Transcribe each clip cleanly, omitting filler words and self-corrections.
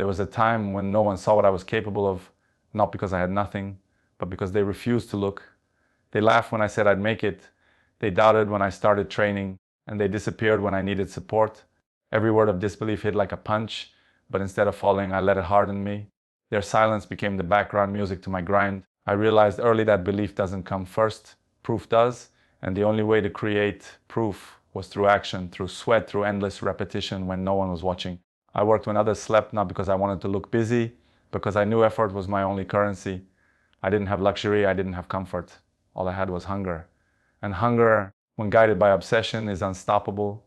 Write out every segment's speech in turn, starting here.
There was a time when no one saw what I was capable of, not because I had nothing, but because they refused to look. They laughed when I said I'd make it. They doubted when I started training, and they disappeared when I needed support. Every word of disbelief hit like a punch, but instead of falling, I let it harden me. Their silence became the background music to my grind. I realized early that belief doesn't come first, proof does, and the only way to create proof was through action, through sweat, through endless repetition when no one was watching. I worked when others slept, not because I wanted to look busy, because I knew effort was my only currency. I didn't have luxury, I didn't have comfort. All I had was hunger. And hunger, when guided by obsession, is unstoppable.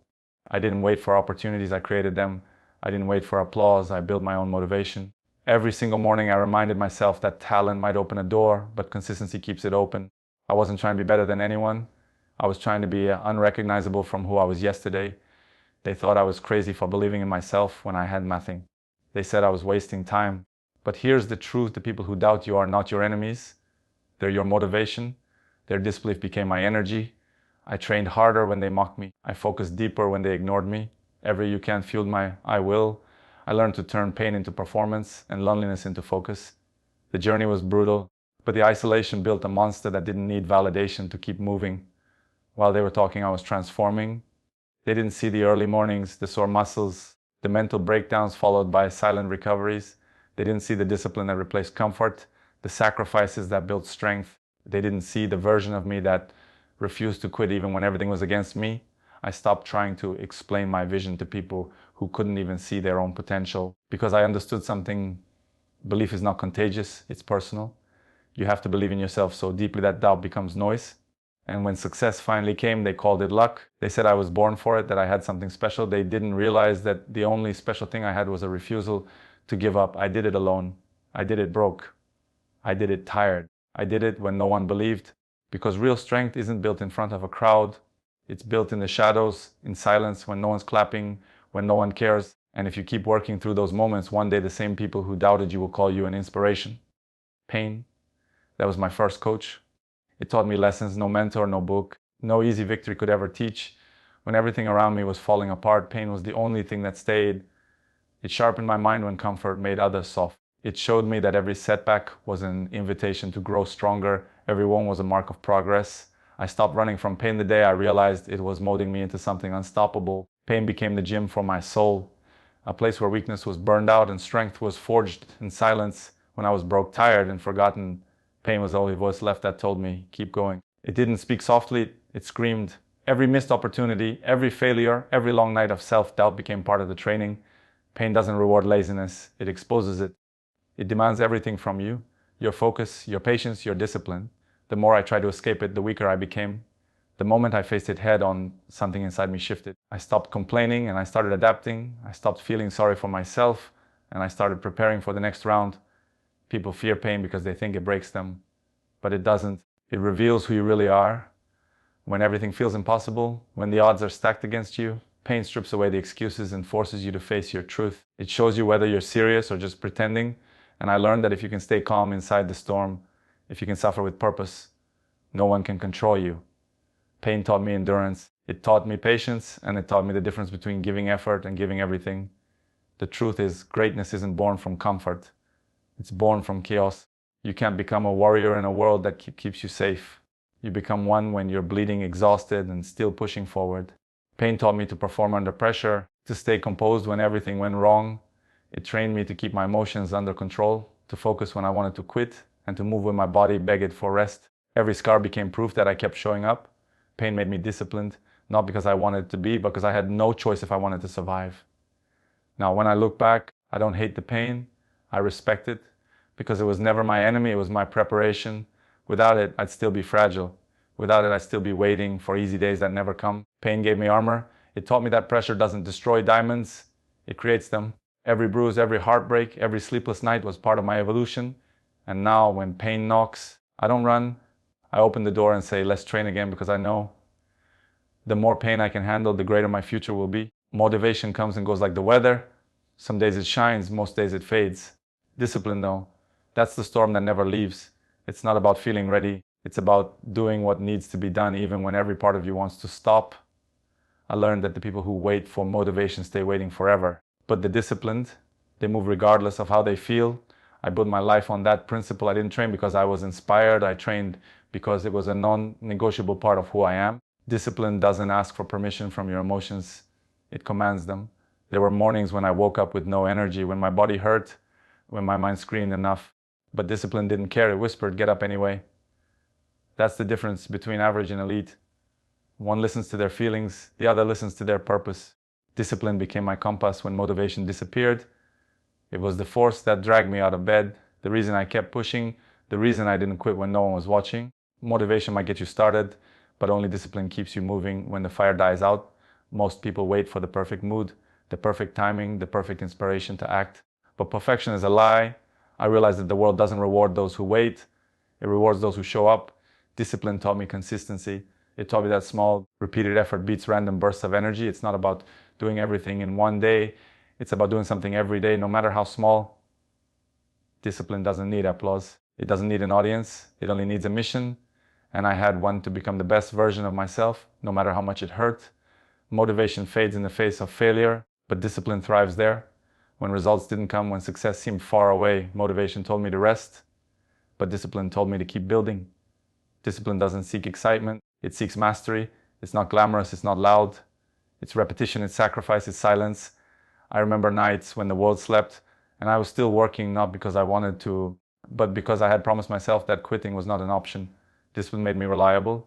I didn't wait for opportunities, I created them. I didn't wait for applause, I built my own motivation. Every single morning I reminded myself that talent might open a door, but consistency keeps it open. I wasn't trying to be better than anyone. I was trying to be unrecognizable from who I was yesterday. They thought I was crazy for believing in myself when I had nothing. They said I was wasting time. But here's the truth: the people who doubt you are not your enemies. They're your motivation. Their disbelief became my energy. I trained harder when they mocked me. I focused deeper when they ignored me. Every you can fueled my I will. I learned to turn pain into performance and loneliness into focus. The journey was brutal, but the isolation built a monster that didn't need validation to keep moving. While they were talking, I was transforming. They didn't see the early mornings, the sore muscles, the mental breakdowns followed by silent recoveries. They didn't see the discipline that replaced comfort, the sacrifices that built strength. They didn't see the version of me that refused to quit even when everything was against me. I stopped trying to explain my vision to people who couldn't even see their own potential, because I understood something: belief is not contagious, it's personal. You have to believe in yourself so deeply that doubt becomes noise. And when success finally came, they called it luck. They said I was born for it, that I had something special. They didn't realize that the only special thing I had was a refusal to give up. I did it alone. I did it broke. I did it tired. I did it when no one believed. Because real strength isn't built in front of a crowd. It's built in the shadows, in silence, when no one's clapping, when no one cares. And if you keep working through those moments, one day the same people who doubted you will call you an inspiration. Pain. That was my first coach. It taught me lessons no mentor, no book, no easy victory could ever teach. When everything around me was falling apart, pain was the only thing that stayed. It sharpened my mind when comfort made others soft. It showed me that every setback was an invitation to grow stronger. Every one was a mark of progress. I stopped running from pain the day I realized it was molding me into something unstoppable. Pain became the gym for my soul, a place where weakness was burned out and strength was forged in silence. When I was broke, tired, and forgotten, pain was the only voice left that told me, keep going. It didn't speak softly, it screamed. Every missed opportunity, every failure, every long night of self-doubt became part of the training. Pain doesn't reward laziness, it exposes it. It demands everything from you: your focus, your patience, your discipline. The more I tried to escape it, the weaker I became. The moment I faced it head on, something inside me shifted. I stopped complaining and I started adapting. I stopped feeling sorry for myself and I started preparing for the next round. People fear pain because they think it breaks them, but it doesn't. It reveals who you really are. When everything feels impossible, when the odds are stacked against you, pain strips away the excuses and forces you to face your truth. It shows you whether you're serious or just pretending. And I learned that if you can stay calm inside the storm, if you can suffer with purpose, no one can control you. Pain taught me endurance. It taught me patience, and it taught me the difference between giving effort and giving everything. The truth is, greatness isn't born from comfort. It's born from chaos. You can't become a warrior in a world that keeps you safe. You become one when you're bleeding, exhausted, and still pushing forward. Pain taught me to perform under pressure, to stay composed when everything went wrong. It trained me to keep my emotions under control, to focus when I wanted to quit, and to move when my body begged for rest. Every scar became proof that I kept showing up. Pain made me disciplined, not because I wanted to be, but because I had no choice if I wanted to survive. Now, when I look back, I don't hate the pain. I respect it, because it was never my enemy, it was my preparation. Without it, I'd still be fragile. Without it, I'd still be waiting for easy days that never come. Pain gave me armor. It taught me that pressure doesn't destroy diamonds, it creates them. Every bruise, every heartbreak, every sleepless night was part of my evolution. And now, when pain knocks, I don't run. I open the door and say, let's train again, because I know the more pain I can handle, the greater my future will be. Motivation comes and goes like the weather. Some days it shines, most days it fades. Discipline, though, that's the storm that never leaves. It's not about feeling ready. It's about doing what needs to be done, even when every part of you wants to stop. I learned that the people who wait for motivation stay waiting forever. But the disciplined, They move regardless of how they feel. I built my life on that principle. I didn't train because I was inspired. I trained because it was a non-negotiable part of who I am. Discipline doesn't ask for permission from your emotions. It commands them. There were mornings when I woke up with no energy, when my body hurt, when my mind screamed enough. But discipline didn't care. It whispered, get up anyway. That's the difference between average and elite. One listens to their feelings, the other listens to their purpose. Discipline became my compass when motivation disappeared. It was the force that dragged me out of bed, the reason I kept pushing, the reason I didn't quit when no one was watching. Motivation might get you started, but only discipline keeps you moving when the fire dies out. Most people wait for the perfect mood, the perfect timing, the perfect inspiration to act. But perfection is a lie. I realized that the world doesn't reward those who wait. It rewards those who show up. Discipline taught me consistency. It taught me that small, repeated effort beats random bursts of energy. It's not about doing everything in one day. It's about doing something every day, no matter how small. Discipline doesn't need applause. It doesn't need an audience. It only needs a mission. And I had one to become the best version of myself, no matter how much it hurt. Motivation fades in the face of failure, but discipline thrives there. When results didn't come, when success seemed far away, motivation told me to rest, but discipline told me to keep building. Discipline doesn't seek excitement. It seeks mastery. It's not glamorous. It's not loud. It's repetition. It's sacrifice. It's silence. I remember nights when the world slept and I was still working, not because I wanted to, but because I had promised myself that quitting was not an option. Discipline made me reliable.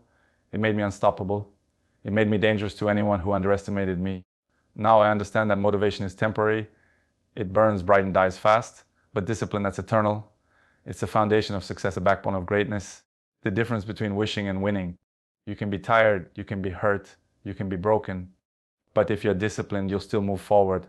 It made me unstoppable. It made me dangerous to anyone who underestimated me. Now I understand that motivation is temporary. It burns bright and dies fast, but discipline, that's eternal. It's the foundation of success, a backbone of greatness. The difference between wishing and winning. You can be tired, you can be hurt, you can be broken, but if you're disciplined, you'll still move forward.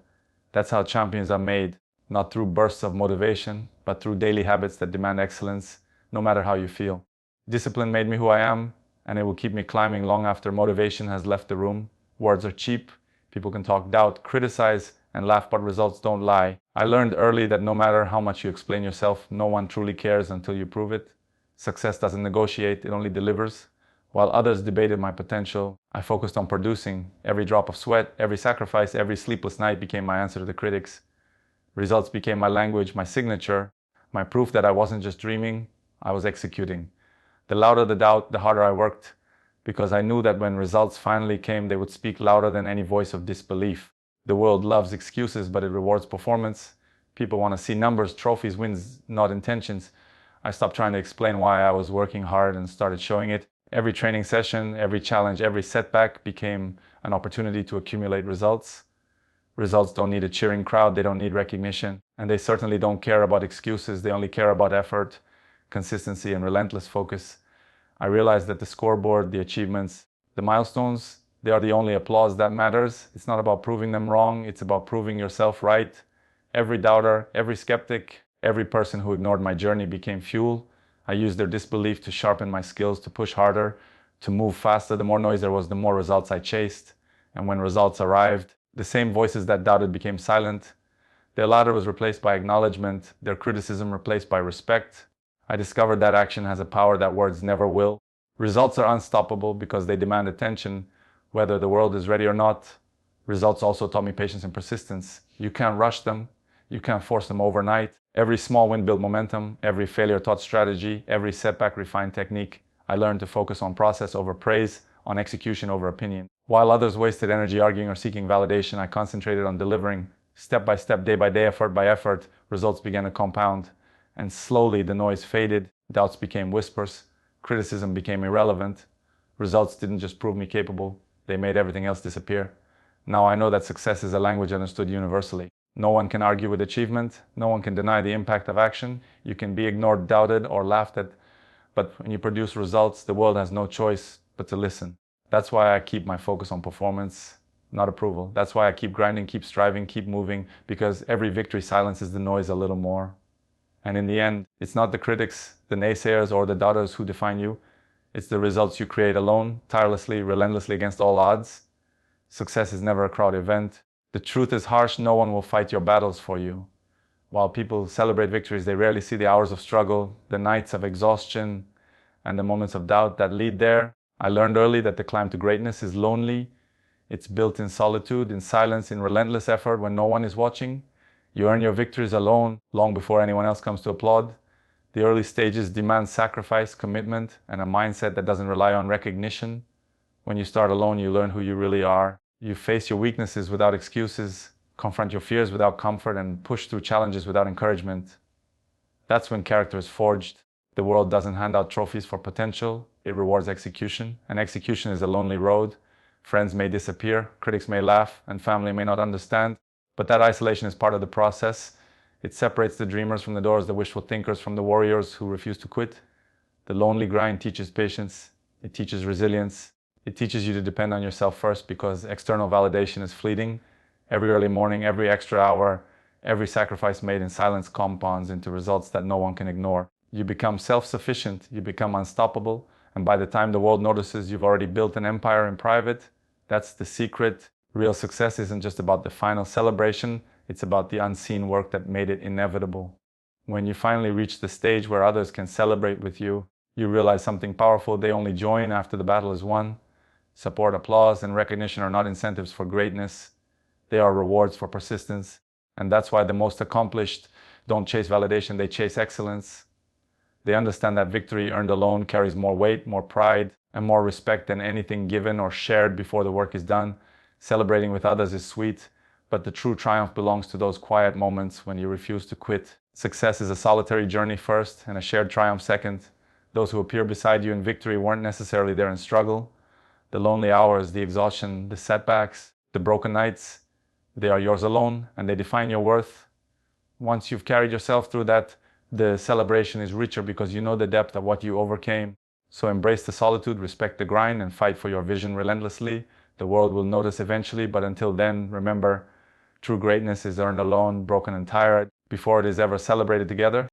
That's how champions are made, not through bursts of motivation, but through daily habits that demand excellence, no matter how you feel. Discipline made me who I am, and it will keep me climbing long after motivation has left the room. Words are cheap. People can talk doubt, criticize, and laugh, but results don't lie. I learned early that no matter how much you explain yourself, no one truly cares until you prove it. Success doesn't negotiate, it only delivers. While others debated my potential, I focused on producing. Every drop of sweat, every sacrifice, every sleepless night became my answer to the critics. Results became my language, my signature, my proof that I wasn't just dreaming, I was executing. The louder the doubt, the harder I worked, because I knew that when results finally came, they would speak louder than any voice of disbelief. The world loves excuses, but it rewards performance. People want to see numbers, trophies, wins, not intentions. I stopped trying to explain why I was working hard and started showing it. Every training session, every challenge, every setback became an opportunity to accumulate results. Results don't need a cheering crowd, they don't need recognition, and they certainly don't care about excuses, they only care about effort, consistency, and relentless focus. I realized that the scoreboard, the achievements, the milestones, they are the only applause that matters. It's not about proving them wrong, it's about proving yourself right. Every doubter, every skeptic, every person who ignored my journey became fuel. I used their disbelief to sharpen my skills, to push harder, to move faster. The more noise there was, the more results I chased. And when results arrived, the same voices that doubted became silent. Their laughter was replaced by acknowledgement, their criticism replaced by respect. I discovered that action has a power that words never will. Results are unstoppable because they demand attention, whether the world is ready or not. Results also taught me patience and persistence. You can't rush them. You can't force them overnight. Every small win built momentum. Every failure taught strategy. Every setback refined technique. I learned to focus on process over praise, on execution over opinion. While others wasted energy arguing or seeking validation, I concentrated on delivering. Step by step, day by day, effort by effort, results began to compound. And slowly the noise faded. Doubts became whispers. Criticism became irrelevant. Results didn't just prove me capable. They made everything else disappear. Now I know that success is a language understood universally. No one can argue with achievement. No one can deny the impact of action. You can be ignored, doubted, or laughed at. But when you produce results, the world has no choice but to listen. That's why I keep my focus on performance, not approval. That's why I keep grinding, keep striving, keep moving, because every victory silences the noise a little more. And in the end, it's not the critics, the naysayers, or the doubters who define you. It's the results you create alone, tirelessly, relentlessly against all odds. Success is never a crowd event. The truth is harsh, no one will fight your battles for you. While people celebrate victories, they rarely see the hours of struggle, the nights of exhaustion, and the moments of doubt that lead there. I learned early that the climb to greatness is lonely. It's built in solitude, in silence, in relentless effort when no one is watching. You earn your victories alone, long before anyone else comes to applaud. The early stages demand sacrifice, commitment, and a mindset that doesn't rely on recognition. When you start alone, you learn who you really are. You face your weaknesses without excuses, confront your fears without comfort, and push through challenges without encouragement. That's when character is forged. The world doesn't hand out trophies for potential, it rewards execution. And execution is a lonely road. Friends may disappear, critics may laugh, and family may not understand. But that isolation is part of the process. It separates the dreamers from the doers, the wishful thinkers from the warriors who refuse to quit. The lonely grind teaches patience, it teaches resilience, it teaches you to depend on yourself first, because external validation is fleeting. Every early morning, every extra hour, every sacrifice made in silence compounds into results that no one can ignore. You become self-sufficient, you become unstoppable, and by the time the world notices, you've already built an empire in private. That's the secret. Real success isn't just about the final celebration, it's about the unseen work that made it inevitable. When you finally reach the stage where others can celebrate with you, you realize something powerful. They only join after the battle is won. Support, applause, and recognition are not incentives for greatness. They are rewards for persistence. And that's why the most accomplished don't chase validation, they chase excellence. They understand that victory earned alone carries more weight, more pride, and more respect than anything given or shared before the work is done. Celebrating with others is sweet, but the true triumph belongs to those quiet moments when you refuse to quit. Success is a solitary journey first and a shared triumph second. Those who appear beside you in victory weren't necessarily there in struggle. The lonely hours, the exhaustion, the setbacks, the broken nights, they are yours alone, and they define your worth. Once you've carried yourself through that, the celebration is richer because you know the depth of what you overcame. So embrace the solitude, respect the grind, and fight for your vision relentlessly. The world will notice eventually, but until then, remember, true greatness is earned alone, broken and tired, before it is ever celebrated together.